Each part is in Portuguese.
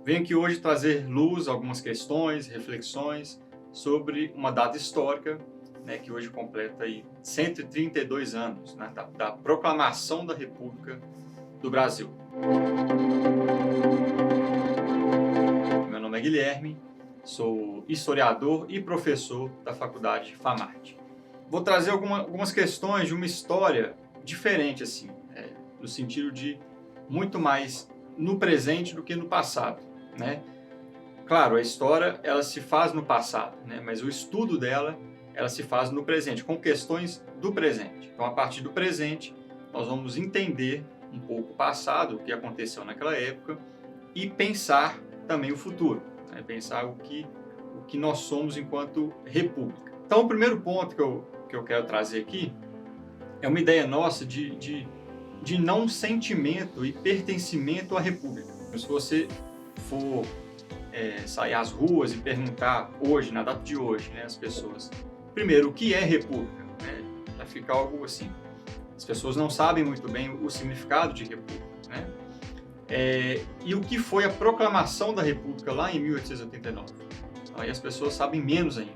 Venho aqui hoje trazer luz a algumas questões, reflexões sobre uma data histórica, né, que hoje completa aí 132 anos, né, da proclamação da República do Brasil. Meu nome é Guilherme, sou historiador e professor da Faculdade FAMART. Vou trazer algumas questões de uma história diferente, assim, no sentido de muito mais no presente do que no passado, né? Claro, a história ela se faz no passado, né? Mas o estudo dela ela se faz no presente, com questões do presente. Então, a partir do presente, nós vamos entender um pouco o passado, o que aconteceu naquela época, e pensar também o futuro, né? Pensar o que nós somos enquanto república. Então, o primeiro ponto que eu quero trazer aqui é uma ideia nossa de não sentimento e pertencimento à república. Se você for sair às ruas e perguntar hoje, na data de hoje, né, as pessoas, primeiro, o que é república? Né? Vai ficar algo assim. As pessoas não sabem muito bem o significado de república, né? E o que foi a proclamação da república lá em 1889? Aí as pessoas sabem menos ainda.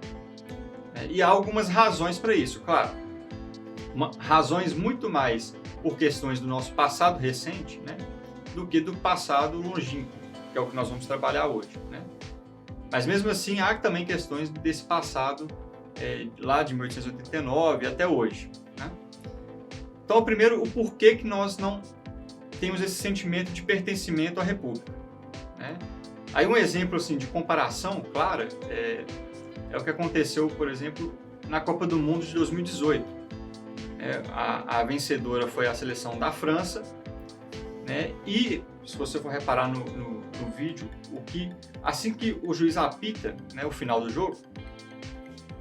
E há algumas razões para isso, claro. Razões muito mais por questões do nosso passado recente, né, do que do passado longínquo, que é o que nós vamos trabalhar hoje, né? Mas mesmo assim há também questões desse passado lá de 1889 até hoje, né? Então, primeiro, o porquê que nós não temos esse sentimento de pertencimento à República, né? Aí um exemplo assim de comparação clara é o que aconteceu, por exemplo, na Copa do Mundo de 2018. A vencedora foi a seleção da França, né? E se você for reparar no vídeo, assim que o juiz apita, né, o final do jogo,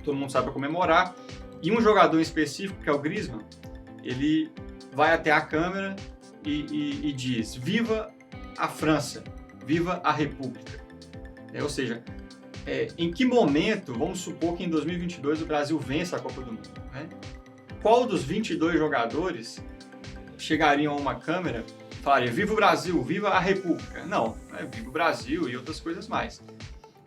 todo mundo sai para comemorar, e um jogador em específico, que é o Griezmann, ele vai até a câmera e diz: "Viva a França, viva a República". Ou seja, em que momento, vamos supor que em 2022 o Brasil vença a Copa do Mundo, né? Qual dos 22 jogadores chegariam a uma câmera e falaria: "Viva o Brasil, viva a República"? Não, viva o Brasil e outras coisas mais.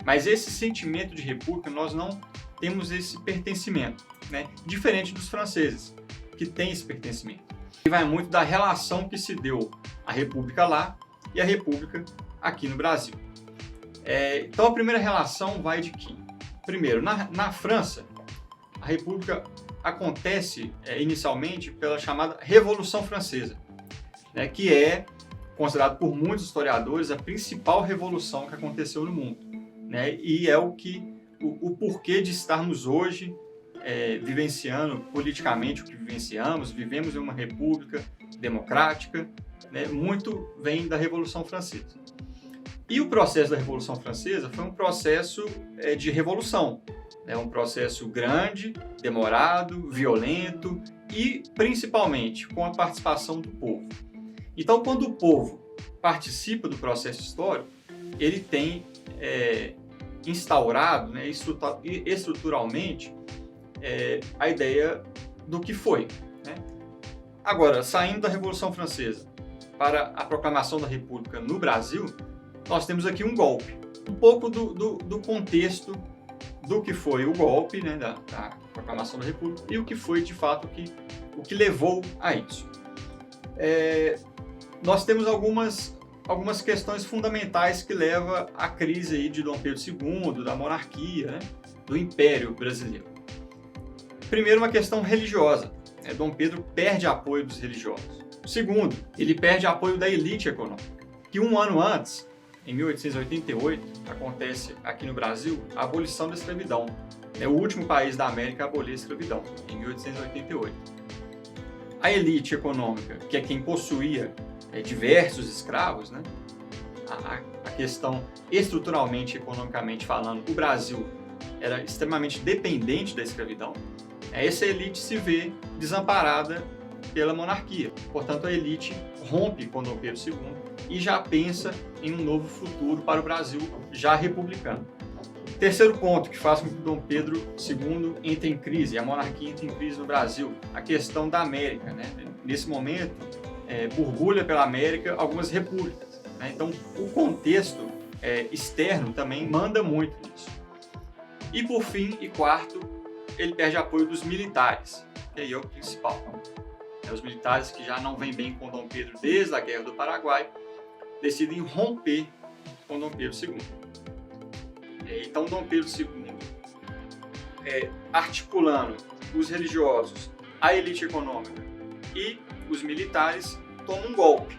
Mas esse sentimento de república, nós não temos esse pertencimento, né? Diferente dos franceses, que têm esse pertencimento. E vai muito da relação que se deu a república lá e a república aqui no Brasil. Então a primeira relação vai de que, primeiro, na França, a república acontece inicialmente pela chamada Revolução Francesa, né, que é considerado por muitos historiadores a principal revolução que aconteceu no mundo, né, e é o porquê de estarmos hoje vivenciando politicamente o que vivenciamos, vivemos em uma república democrática, né, muito vem da Revolução Francesa. E o processo da Revolução Francesa foi um processo de revolução, né? Um processo grande, demorado, violento e, principalmente, com a participação do povo. Então, quando o povo participa do processo histórico, ele tem instaurado, né, estruturalmente a ideia do que foi, né? Agora, saindo da Revolução Francesa para a proclamação da República no Brasil, nós temos aqui um golpe. Um pouco do contexto do que foi o golpe, né, da proclamação da República e o que foi, de fato, o que levou a isso. Nós temos algumas questões fundamentais que levam à crise aí de Dom Pedro II, da monarquia, né, do Império Brasileiro. Primeiro, uma questão religiosa. Dom Pedro perde apoio dos religiosos. Segundo, ele perde apoio da elite econômica, que um ano antes, em 1888, acontece aqui no Brasil a abolição da escravidão. É o último país da América a abolir a escravidão, em 1888. A elite econômica, que é quem possuía diversos escravos, né? A questão estruturalmente, economicamente falando, o Brasil era extremamente dependente da escravidão. Essa elite se vê desamparada pela monarquia. Portanto, a elite rompe com Dom Pedro II e já pensa em um novo futuro para o Brasil, já republicano. Terceiro ponto que faz com que Dom Pedro II entre em crise, a monarquia entre em crise no Brasil, a questão da América, né? Nesse momento, borbulha pela América algumas repúblicas, né? Então, o contexto externo também manda muito nisso. E por fim, e quarto, ele perde apoio dos militares, que aí é o principal. Os militares que já não vêm bem com Dom Pedro desde a Guerra do Paraguai, decidem romper com Dom Pedro II. Então Dom Pedro II, articulando os religiosos, a elite econômica e os militares, toma um golpe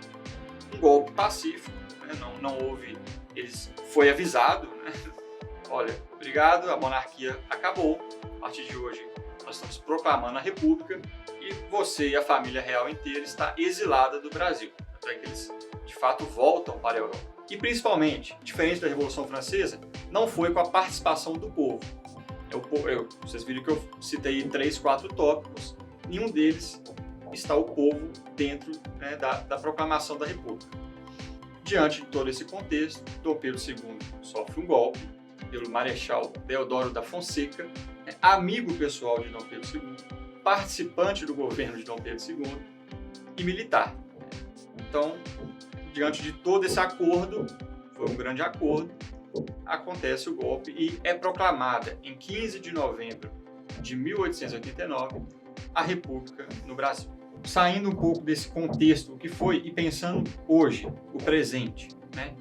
pacífico, né? Não houve, foi avisado, né? Olha, obrigado, a monarquia acabou, a partir de hoje nós estamos proclamando a república e você e a família real inteira está exilada do Brasil, até que eles de fato voltam para a Europa. E principalmente, diferente da Revolução Francesa, não foi com a participação do povo. Vocês viram que eu citei 3, 4 tópicos, nenhum deles está o povo dentro, né, da proclamação da República. Diante de todo esse contexto, Dom Pedro II sofre um golpe pelo Marechal Deodoro da Fonseca, né, amigo pessoal de Dom Pedro II, participante do governo de Dom Pedro II e militar. Então, diante de todo esse acordo, foi um grande acordo, acontece o golpe e é proclamada em 15 de novembro de 1889 a República no Brasil. Saindo um pouco desse contexto, o que foi, e pensando hoje, o presente, né?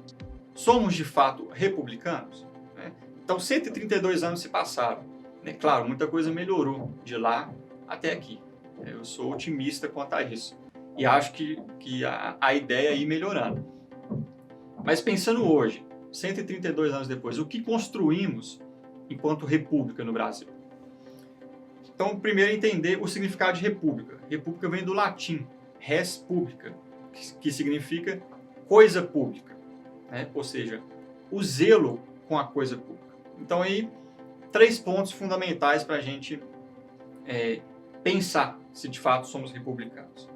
Somos de fato republicanos? Né? Então, 132 anos se passaram. Né? Claro, muita coisa melhorou de lá até aqui. Eu sou otimista quanto a isso. E acho que a ideia é ir melhorando. Mas pensando hoje, 132 anos depois, o que construímos enquanto república no Brasil? Então, primeiro entender o significado de república. República vem do latim, res publica, que significa coisa pública, né? Ou seja, o zelo com a coisa pública. Então, aí, 3 pontos fundamentais para a gente pensar se de fato somos republicanos.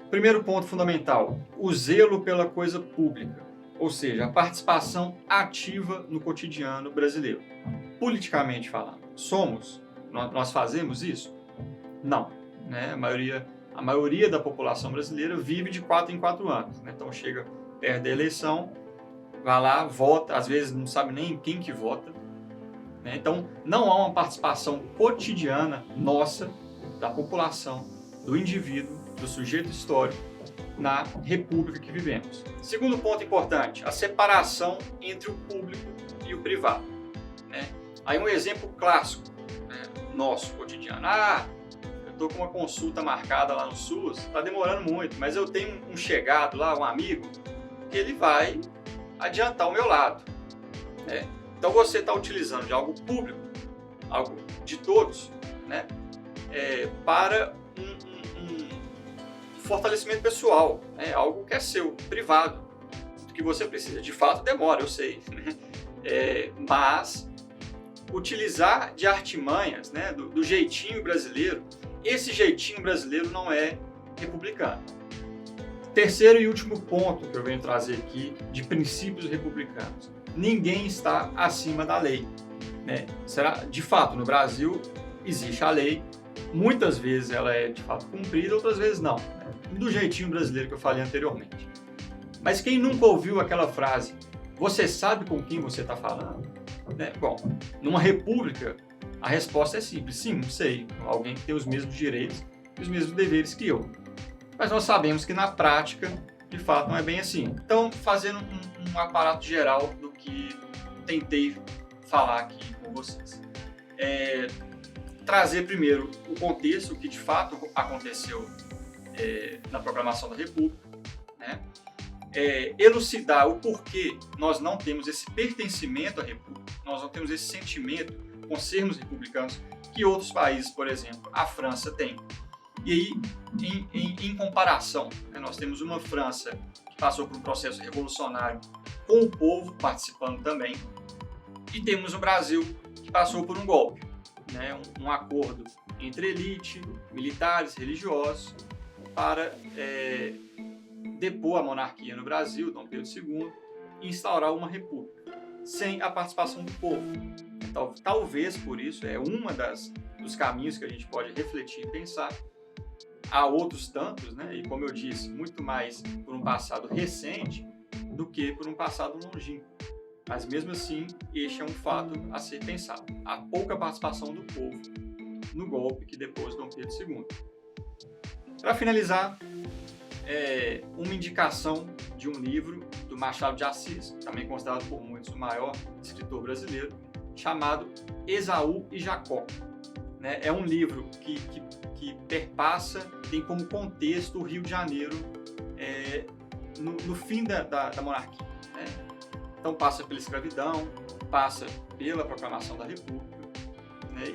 Primeiro ponto fundamental, o zelo pela coisa pública, ou seja, a participação ativa no cotidiano brasileiro. Politicamente falando, nós fazemos isso? Não. Né? A maioria da população brasileira vive de 4 em 4 anos. Né? Então chega perto da eleição, vai lá, vota, às vezes não sabe nem quem que vota. Né? Então não há uma participação cotidiana nossa, da população, do indivíduo, do sujeito histórico, na república que vivemos. Segundo ponto importante, a separação entre o público e o privado. Né? Aí um exemplo clássico, né, nosso cotidiano. Eu estou com uma consulta marcada lá no SUS, está demorando muito, mas eu tenho um chegado lá, um amigo, que ele vai adiantar o meu lado. Né? Então você está utilizando de algo público, algo de todos, né, para um fortalecimento pessoal, né? Algo que é seu, privado, que você precisa. De fato demora, eu sei, né? Mas utilizar de artimanhas, né, do jeitinho brasileiro, esse jeitinho brasileiro não é republicano. Terceiro e último ponto que eu venho trazer aqui de princípios republicanos. Ninguém está acima da lei. Né? De fato, no Brasil existe a lei, muitas vezes ela é de fato cumprida, outras vezes não. Né? Do jeitinho brasileiro que eu falei anteriormente. Mas quem nunca ouviu aquela frase, você sabe com quem você está falando? Né? Bom, numa república, a resposta é simples. Sim, sei. Alguém que tem os mesmos direitos e os mesmos deveres que eu. Mas nós sabemos que na prática, de fato, não é bem assim. Então, fazendo um aparato geral do que tentei falar aqui com vocês. Trazer primeiro o contexto, o que de fato aconteceu na proclamação da República, né? Elucidar o porquê nós não temos esse pertencimento à República, nós não temos esse sentimento com sermos republicanos que outros países, por exemplo, a França tem. E aí, em comparação, né, nós temos uma França que passou por um processo revolucionário com o povo participando também, e temos o Brasil que passou por um golpe, né, um acordo entre elite, militares, religiosos, para depor a monarquia no Brasil, Dom Pedro II, e instaurar uma república, sem a participação do povo. Então, talvez por isso é uma dos caminhos que a gente pode refletir e pensar. Há outros tantos, né? E como eu disse, muito mais por um passado recente do que por um passado longínquo. Mas mesmo assim, este é um fato a ser pensado. Há pouca participação do povo no golpe que depois Dom Pedro II. Para finalizar, uma indicação de um livro do Machado de Assis, também considerado por muitos o maior escritor brasileiro, chamado Esaú e Jacó. É um livro que perpassa, tem como contexto o Rio de Janeiro no fim da monarquia. Então passa pela escravidão, passa pela proclamação da República,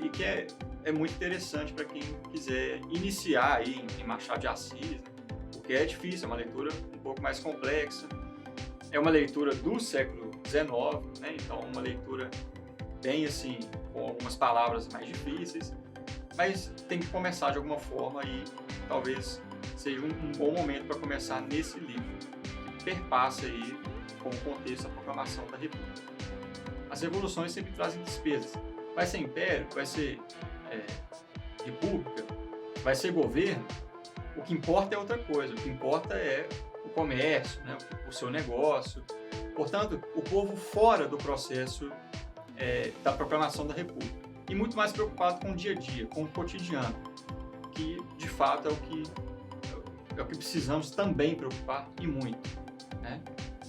e que é muito interessante para quem quiser iniciar aí em Machado de Assis, porque é difícil, é uma leitura um pouco mais complexa, é uma leitura do século XIX, então uma leitura bem assim, com algumas palavras mais difíceis, mas tem que começar de alguma forma e talvez seja um bom momento para começar nesse livro, que perpassa aí com o contexto da proclamação da República. As revoluções sempre trazem despesas. Vai ser império, vai ser república, vai ser governo, o que importa é outra coisa, o que importa é o comércio, o seu negócio. Portanto, o povo fora do processo da proclamação da República e muito mais preocupado com o dia a dia, com o cotidiano, que de fato é o que precisamos também preocupar e muito.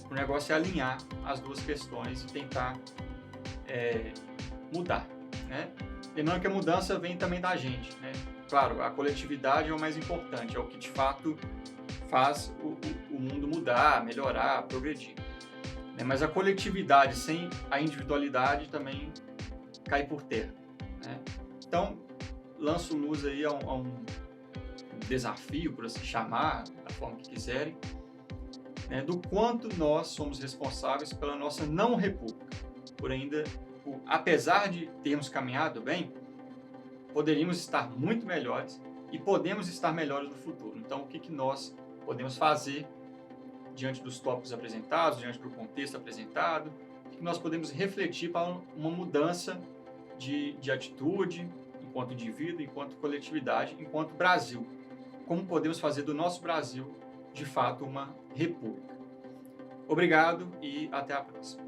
O negócio é alinhar as duas questões e tentar mudar. Lembrando que a mudança vem também da gente. Claro, a coletividade é o mais importante, é o que de fato faz o mundo mudar, melhorar, progredir. Mas a coletividade sem a individualidade também cai por terra. Então, lanço luz aí a um desafio, por assim chamar, da forma que quiserem, do quanto nós somos responsáveis pela nossa não república. Apesar de termos caminhado bem, poderíamos estar muito melhores e podemos estar melhores no futuro. Então, o que nós podemos fazer diante dos tópicos apresentados, diante do contexto apresentado, o que nós podemos refletir para uma mudança de atitude enquanto indivíduo, enquanto coletividade, enquanto Brasil. Como podemos fazer do nosso Brasil, de fato, uma república. Obrigado e até a próxima.